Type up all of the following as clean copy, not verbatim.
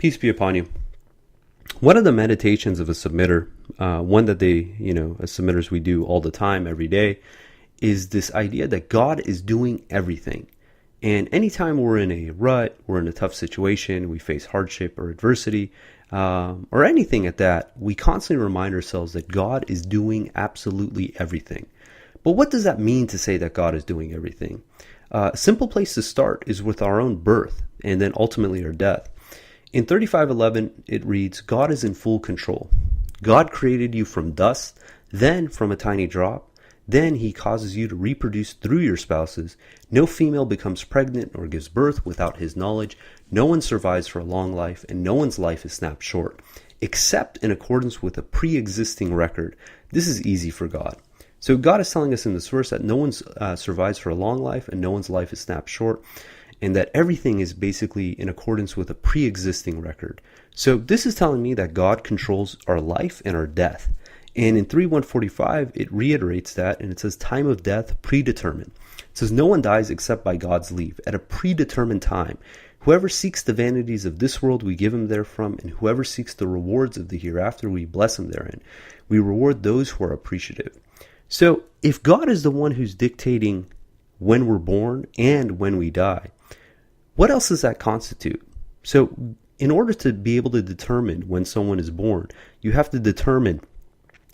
Peace be upon you. One of the meditations of a submitter, one that as submitters we do all the time, every day, is this idea that God is doing everything. And anytime we're in a rut, we're in a tough situation, we face hardship or adversity, or anything at that, we constantly remind ourselves that God is doing absolutely everything. But what does that mean to say that God is doing everything? A simple place to start is with our own birth and then ultimately our death. In 35:11, it reads, God is in full control. God created you from dust, then from a tiny drop. Then he causes you to reproduce through your spouses. No female becomes pregnant or gives birth without his knowledge. No one survives for a long life, and no one's life is snapped short, except in accordance with a pre-existing record. This is easy for God. So God is telling us in this verse that no one survives for a long life, and no one's life is snapped short, and that everything is basically in accordance with a pre-existing record. So this is telling me that God controls our life and our death. And in 3:145, it reiterates that, and it says, time of death predetermined. It says, no one dies except by God's leave, at a predetermined time. Whoever seeks the vanities of this world, we give him therefrom, and whoever seeks the rewards of the hereafter, we bless him therein. We reward those who are appreciative. So, if God is the one who's dictating when we're born and when we die, what else does that constitute? So, in order to be able to determine when someone is born, you have to determine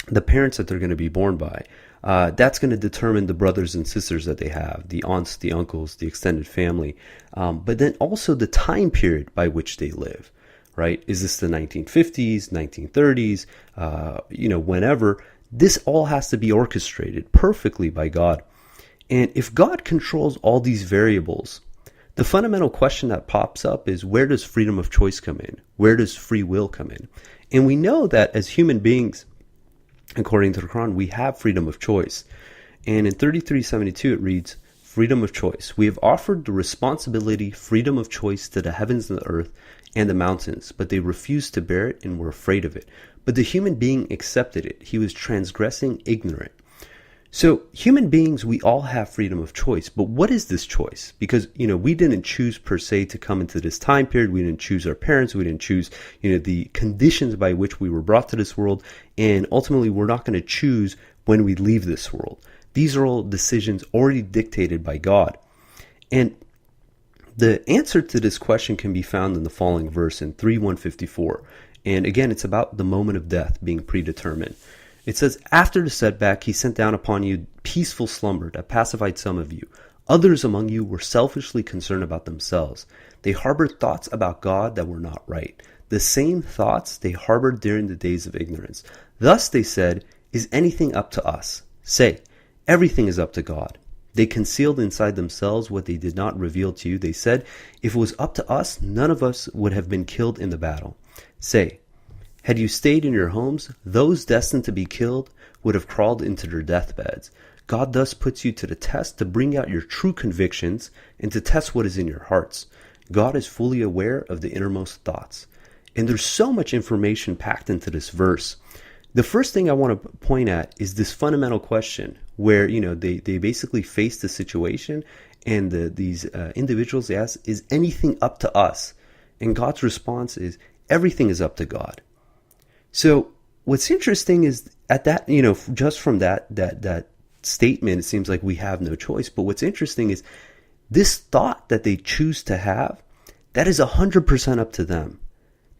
the parents that they're going to be born by. That's going to determine the brothers and sisters that they have, the aunts, the uncles, the extended family, but then also the time period by which they live, right? Is this the 1950s, 1930s, whenever? This all has to be orchestrated perfectly by God. And if God controls all these variables, the fundamental question that pops up is, where does freedom of choice come in? Where does free will come in? And we know that as human beings, according to the Quran, we have freedom of choice. And in 33:72 it reads, freedom of choice. We have offered the responsibility, freedom of choice to the heavens and the earth and the mountains, but they refused to bear it and were afraid of it. But the human being accepted it. He was transgressing ignorant. So human beings, we all have freedom of choice, but what is this choice? Because, we didn't choose per se to come into this time period. We didn't choose our parents. We didn't choose, the conditions by which we were brought to this world. And ultimately, we're not going to choose when we leave this world. These are all decisions already dictated by God. And the answer to this question can be found in the following verse in 3:154. And again, it's about the moment of death being predetermined. It says, after the setback, he sent down upon you peaceful slumber that pacified some of you. Others among you were selfishly concerned about themselves. They harbored thoughts about God that were not right. The same thoughts they harbored during the days of ignorance. Thus they said, is anything up to us? Say, everything is up to God. They concealed inside themselves what they did not reveal to you. They said, if it was up to us, none of us would have been killed in the battle. Say, had you stayed in your homes, those destined to be killed would have crawled into their deathbeds. God thus puts you to the test to bring out your true convictions and to test what is in your hearts. God is fully aware of the innermost thoughts. And there's so much information packed into this verse. The first thing I want to point at is this fundamental question where, they basically face the situation and these individuals ask, is anything up to us? And God's response is, everything is up to God. So what's interesting is at that, just from that statement, it seems like we have no choice. But what's interesting is this thought that they choose to have, that is 100% up to them.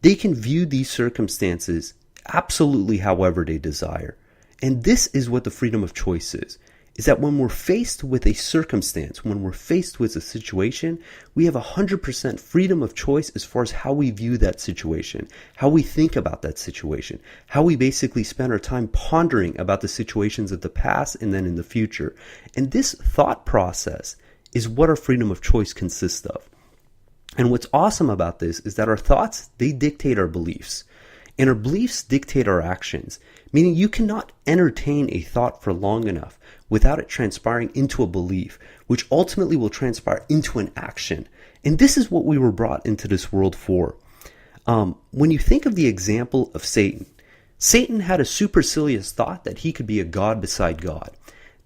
They can view these circumstances absolutely however they desire. And this is what the freedom of choice is that when we're faced with a circumstance, when we're faced with a situation, we have 100% freedom of choice as far as how we view that situation, how we think about that situation, how we basically spend our time pondering about the situations of the past and then in the future. And this thought process is what our freedom of choice consists of. And what's awesome about this is that our thoughts, they dictate our beliefs. And our beliefs dictate our actions, meaning you cannot entertain a thought for long enough without it transpiring into a belief, which ultimately will transpire into an action. And this is what we were brought into this world for. When you think of the example of Satan, Satan had a supercilious thought that he could be a god beside God.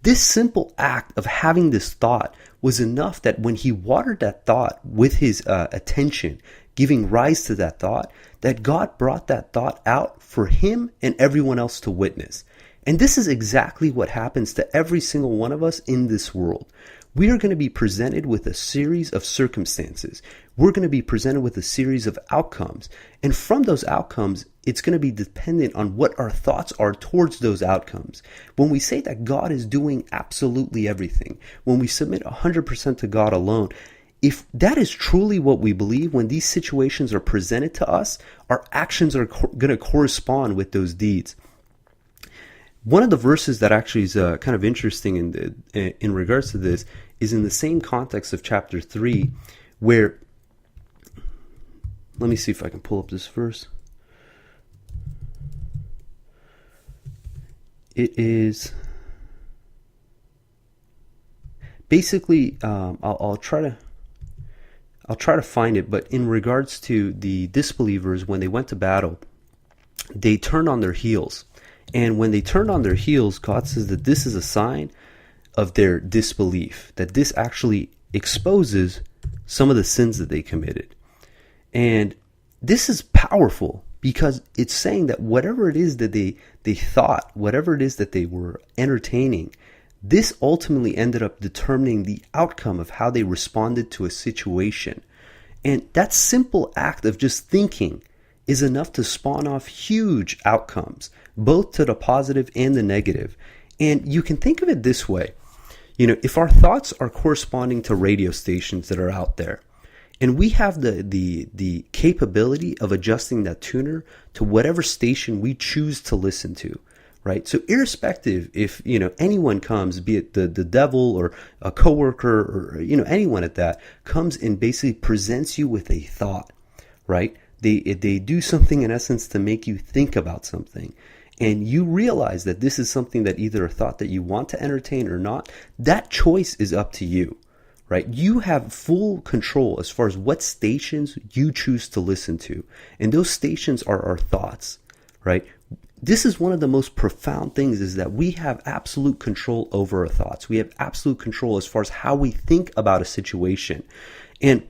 This simple act of having this thought was enough that when he watered that thought with his attention, giving rise to that thought, that God brought that thought out for him and everyone else to witness. And this is exactly what happens to every single one of us in this world. We are going to be presented with a series of circumstances. We're going to be presented with a series of outcomes. And from those outcomes, it's going to be dependent on what our thoughts are towards those outcomes. When we say that God is doing absolutely everything, when we submit 100% to God alone, if that is truly what we believe, when these situations are presented to us, our actions are going to correspond with those deeds. One of the verses that actually is kind of interesting in regards to this is in the same context of chapter 3, where, let me see if I can pull up this verse. It is basically, I'll try to find it, but in regards to the disbelievers, when they went to battle, they turned on their heels. And when they turned on their heels, God says that this is a sign of their disbelief, that this actually exposes some of the sins that they committed. And this is powerful because it's saying that whatever it is that they thought, whatever it is that they were entertaining, this ultimately ended up determining the outcome of how they responded to a situation. And that simple act of just thinking is enough to spawn off huge outcomes, both to the positive and the negative. And you can think of it this way. If our thoughts are corresponding to radio stations that are out there, and we have the capability of adjusting that tuner to whatever station we choose to listen to, right? So irrespective if, anyone comes, be it the devil or a coworker or, anyone at that comes and basically presents you with a thought, right? They do something in essence to make you think about something. And you realize that this is something that either a thought that you want to entertain or not, that choice is up to you, right? You have full control as far as what stations you choose to listen to. And those stations are our thoughts, right? This is one of the most profound things, is that we have absolute control over our thoughts. We have absolute control as far as how we think about a situation. And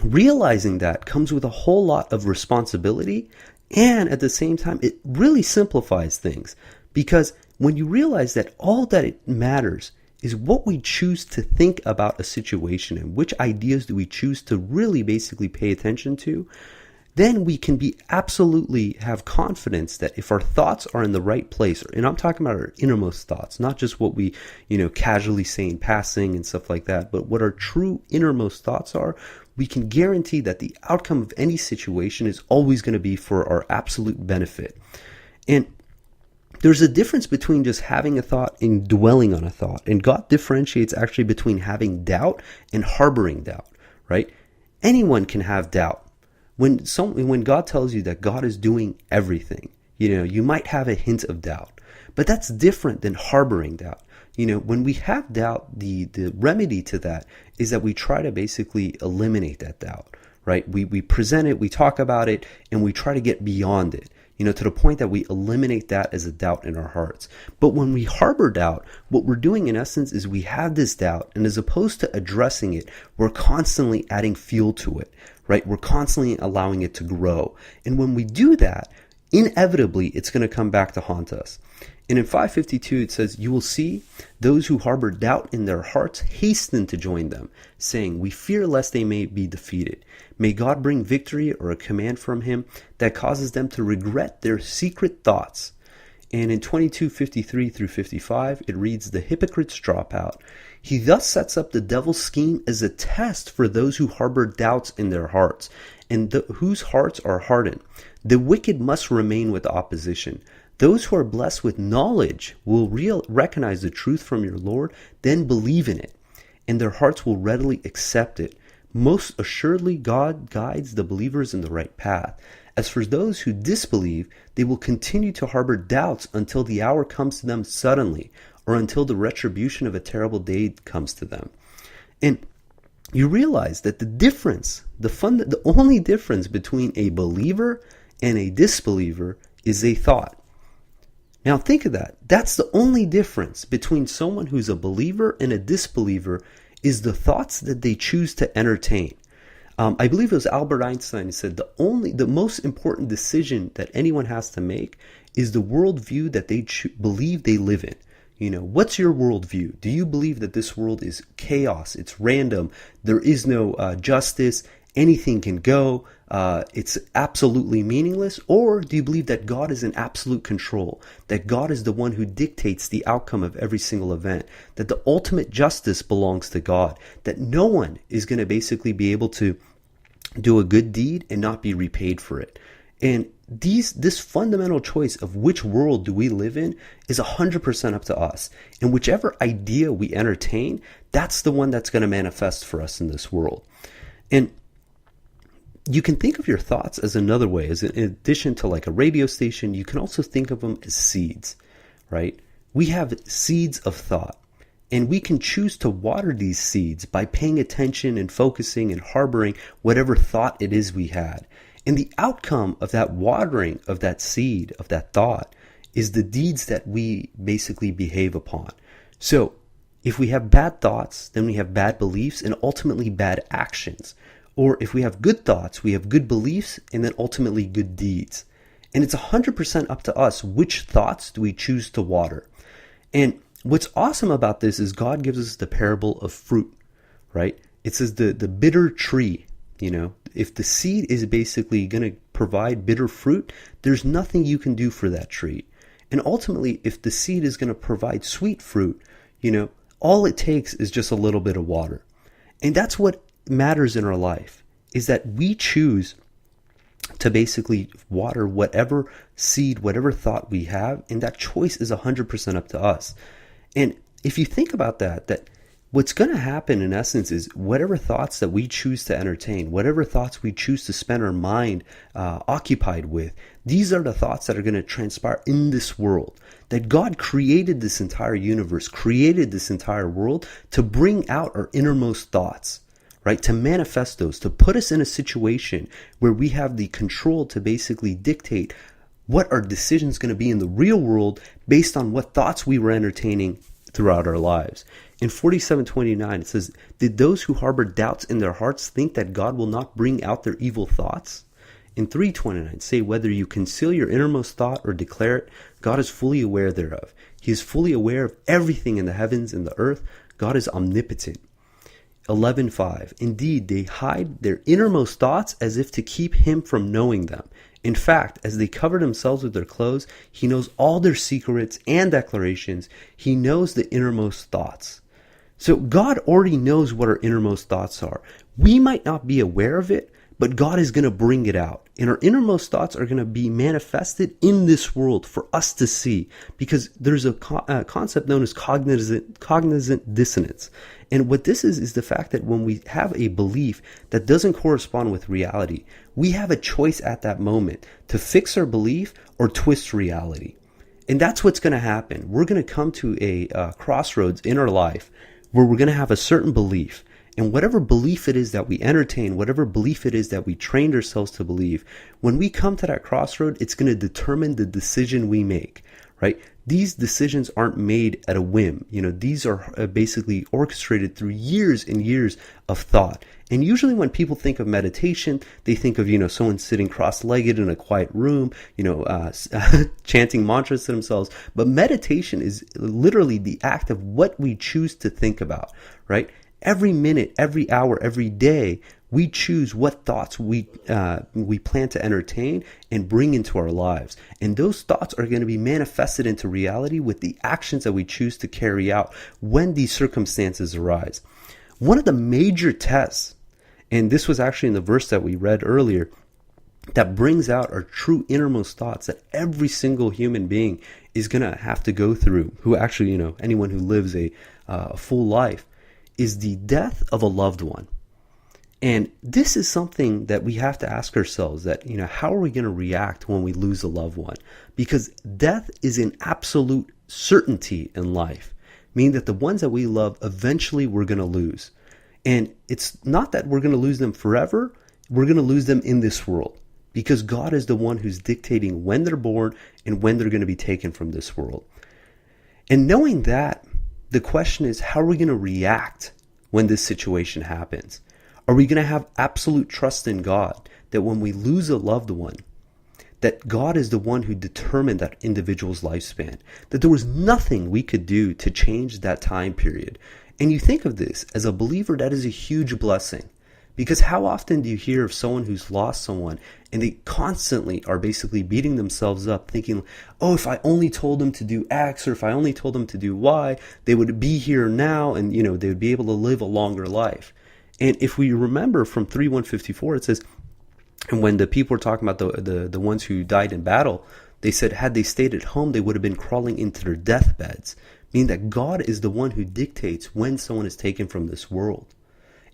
realizing that comes with a whole lot of responsibility, and at the same time, it really simplifies things, because when you realize that all that it matters is what we choose to think about a situation and which ideas do we choose to really basically pay attention to, then we can be absolutely have confidence that if our thoughts are in the right place, and I'm talking about our innermost thoughts, not just what we, casually say in passing and stuff like that, but what our true innermost thoughts are, we can guarantee that the outcome of any situation is always going to be for our absolute benefit. And there's a difference between just having a thought and dwelling on a thought. And God differentiates actually between having doubt and harboring doubt, right? Anyone can have doubt. When God tells you that God is doing everything, you might have a hint of doubt, but that's different than harboring doubt. When we have doubt, the remedy to that is that we try to basically eliminate that doubt, right? We present it, we talk about it, and we try to get beyond it, to the point that we eliminate that as a doubt in our hearts. But when we harbor doubt, what we're doing in essence is we have this doubt, and as opposed to addressing it, we're constantly adding fuel to it, right? We're constantly allowing it to grow. And when we do that, inevitably, it's going to come back to haunt us. And in 5:52, it says, "You will see those who harbor doubt in their hearts hasten to join them, saying, 'We fear lest they may be defeated.' May God bring victory or a command from him that causes them to regret their secret thoughts." And in 22:53 through 55, it reads, "The hypocrites drop out. He thus sets up the devil's scheme as a test for those who harbor doubts in their hearts, and whose hearts are hardened. The wicked must remain with opposition. Those who are blessed with knowledge will recognize the truth from your Lord, then believe in it, and their hearts will readily accept it. Most assuredly, God guides the believers in the right path. As for those who disbelieve, they will continue to harbor doubts until the hour comes to them suddenly, or until the retribution of a terrible day comes to them." And you realize that the only difference between a believer and a disbeliever is a thought. Now think of that. That's the only difference between someone who's a believer and a disbeliever, is the thoughts that they choose to entertain. I believe it was Albert Einstein who said the most important decision that anyone has to make is the worldview that they believe they live in. What's your worldview? Do you believe that this world is chaos? It's random. There is no justice. Anything can go. It's absolutely meaningless. Or do you believe that God is in absolute control? That God is the one who dictates the outcome of every single event? That the ultimate justice belongs to God? That no one is going to basically be able to do a good deed and not be repaid for it? And this fundamental choice of which world do we live in is 100% up to us. And whichever idea we entertain, that's the one that's going to manifest for us in this world. And you can think of your thoughts as another way. As in addition to like a radio station, you can also think of them as seeds, right? We have seeds of thought. And we can choose to water these seeds by paying attention and focusing and harboring whatever thought it is we had. And the outcome of that watering of that seed, of that thought, is the deeds that we basically behave upon. So if we have bad thoughts, then we have bad beliefs and ultimately bad actions. Or if we have good thoughts, we have good beliefs and then ultimately good deeds. And it's 100% up to us which thoughts do we choose to water. And what's awesome about this is God gives us the parable of fruit, right? It says the bitter tree, if the seed is basically going to provide bitter fruit, there's nothing you can do for that tree. And ultimately, if the seed is going to provide sweet fruit, all it takes is just a little bit of water. And that's what matters in our life, is that we choose to basically water whatever seed, whatever thought we have, and that choice is 100% up to us. And if you think about that what's going to happen in essence is whatever thoughts that we choose to entertain, whatever thoughts we choose to spend our mind occupied with, these are the thoughts that are going to transpire in this world. That God created this entire universe, created this entire world to bring out our innermost thoughts, right? To manifest those, to put us in a situation where we have the control to basically dictate what our decision is going to be in the real world based on what thoughts we were entertaining throughout our lives. In 47:29, it says, "Did those who harbor doubts in their hearts think that God will not bring out their evil thoughts?" In 3:29, say, "Whether you conceal your innermost thought or declare it, God is fully aware thereof. He is fully aware of everything in the heavens and the earth. God is omnipotent." 11:5, "Indeed, they hide their innermost thoughts as if to keep him from knowing them. In fact, as they cover themselves with their clothes, he knows all their secrets and declarations. He knows the innermost thoughts." So God already knows what our innermost thoughts are. We might not be aware of it, but God is going to bring it out. And our innermost thoughts are going to be manifested in this world for us to see, because there's a concept known as cognizant dissonance. And what this is the fact that when we have a belief that doesn't correspond with reality, we have a choice at that moment to fix our belief or twist reality. And that's what's going to happen. We're going to come to a crossroads in our life where we're going to have a certain belief. And whatever belief it is that we entertain, whatever belief it is that we trained ourselves to believe, when we come to that crossroad, it's going to determine the decision we make, right? These decisions aren't made at a whim. These are basically orchestrated through years and years of thought. And usually when people think of meditation, they think of, someone sitting cross-legged in a quiet room, chanting mantras to themselves. But meditation is literally the act of what we choose to think about, right? Every minute, every hour, every day, we choose what thoughts we plan to entertain and bring into our lives. And those thoughts are going to be manifested into reality with the actions that we choose to carry out when these circumstances arise. One of the major tests, and this was actually in the verse that we read earlier, that brings out our true innermost thoughts that every single human being is going to have to go through, who actually, anyone who lives a full life, is the death of a loved one. And this is something that we have to ask ourselves, that, how are we going to react when we lose a loved one? Because death is an absolute certainty in life, meaning that the ones that we love, eventually we're going to lose. And it's not that we're going to lose them forever. We're going to lose them in this world, because God is the one who's dictating when they're born and when they're going to be taken from this world. And knowing that, the question is, how are we going to react when this situation happens? Are we going to have absolute trust in God that when we lose a loved one, that God is the one who determined that individual's lifespan, that there was nothing we could do to change that time period? And you think of this as a believer, that is a huge blessing. Because how often do you hear of someone who's lost someone and they constantly are basically beating themselves up thinking, oh, if I only told them to do X, or if I only told them to do Y, they would be here now and, they would be able to live a longer life. And if we remember from 3:154, it says, and when the people were talking about the ones who died in battle, they said had they stayed at home, they would have been crawling into their deathbeds, meaning that God is the one who dictates when someone is taken from this world.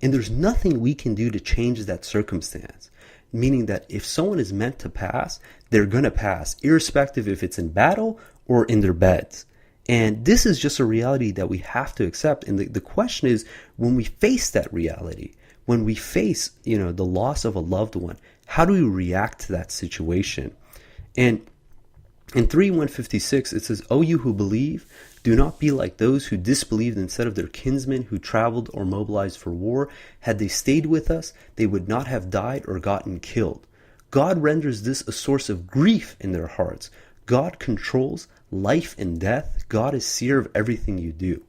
And there's nothing we can do to change that circumstance, meaning that if someone is meant to pass, they're going to pass, irrespective if it's in battle or in their beds. And this is just a reality that we have to accept. And the question is, when we face that reality, when we face, the loss of a loved one, how do we react to that situation? And in 3:156, it says, "O you who believe, do not be like those who disbelieved instead of their kinsmen who traveled or mobilized for war. Had they stayed with us, they would not have died or gotten killed. God renders this a source of grief in their hearts. God controls life and death. God is seer of everything you do."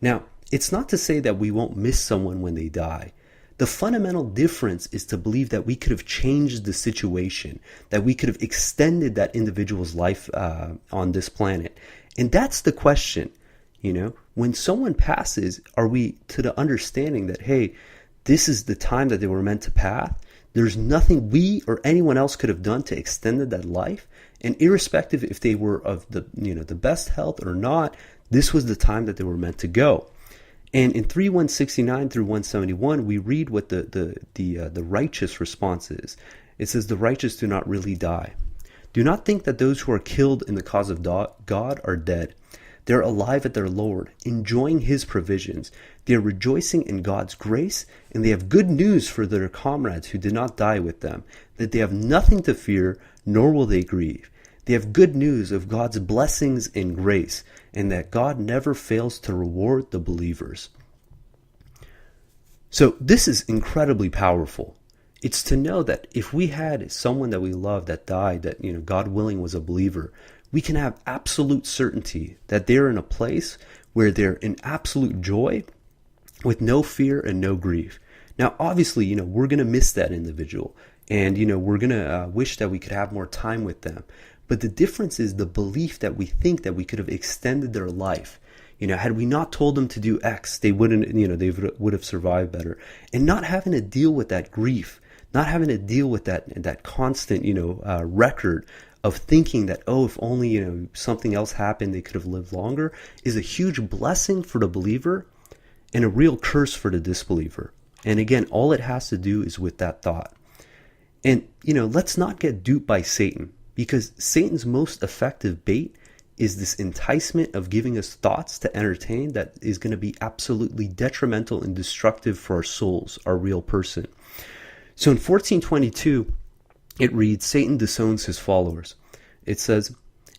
Now, it's not to say that we won't miss someone when they die. The fundamental difference is to believe that we could have changed the situation, that we could have extended that individual's life on this planet. And that's the question. When someone passes, are we to the understanding that, hey, this is the time that they were meant to pass? There's nothing we or anyone else could have done to extend that life. And irrespective if they were of the best health or not, this was the time that they were meant to go. And in 3:169 through 171, we read what the righteous response is. It says, "The righteous do not really die. Do not think that those who are killed in the cause of God are dead. They are alive at their Lord, enjoying His provisions. They are rejoicing in God's grace, and they have good news for their comrades who did not die with them, that they have nothing to fear, nor will they grieve. They have good news of God's blessings and grace, and that God never fails to reward the believers." So this is incredibly powerful. It's to know that if we had someone that we love that died, that, God willing, was a believer, we can have absolute certainty that they're in a place where they're in absolute joy with no fear and no grief. Now, obviously, we're going to miss that individual, and, we're going to wish that we could have more time with them. But the difference is the belief that we think that we could have extended their life. Had we not told them to do X, they wouldn't, they would have survived better. And not having to deal with that grief, not having to deal with that constant, record of thinking that, oh, if only, something else happened, they could have lived longer, is a huge blessing for the believer and a real curse for the disbeliever. And again, all it has to do is with that thought. And, let's not get duped by Satan, because Satan's most effective bait is this enticement of giving us thoughts to entertain that is going to be absolutely detrimental and destructive for our souls, our real person. So in 14:22, it reads, "Satan disowns his followers." It says,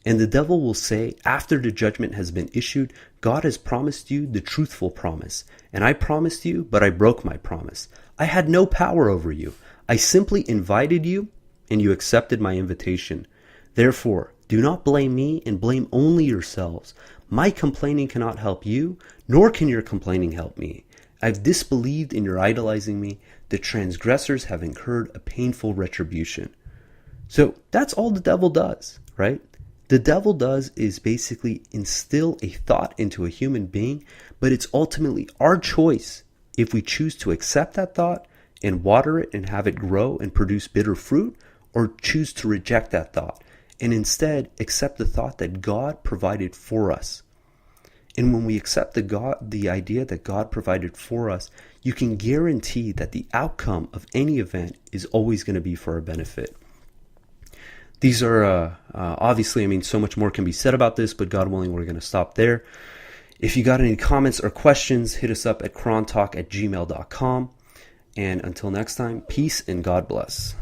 "And the devil will say, after the judgment has been issued, God has promised you the truthful promise. And I promised you, but I broke my promise. I had no power over you. I simply invited you, and you accepted my invitation. Therefore, do not blame me and blame only yourselves. My complaining cannot help you, nor can your complaining help me. I've disbelieved in your idolizing me. The transgressors have incurred a painful retribution." So that's all the devil does, right? The devil does is basically instill a thought into a human being, but it's ultimately our choice if we choose to accept that thought and water it and have it grow and produce bitter fruit, or choose to reject that thought and instead accept the thought that God provided for us. And when we accept the idea that God provided for us, you can guarantee that the outcome of any event is always going to be for our benefit. These are, obviously, so much more can be said about this, but God willing, we're going to stop there. If you got any comments or questions, hit us up at QuranTalk@gmail.com. And until next time, peace and God bless.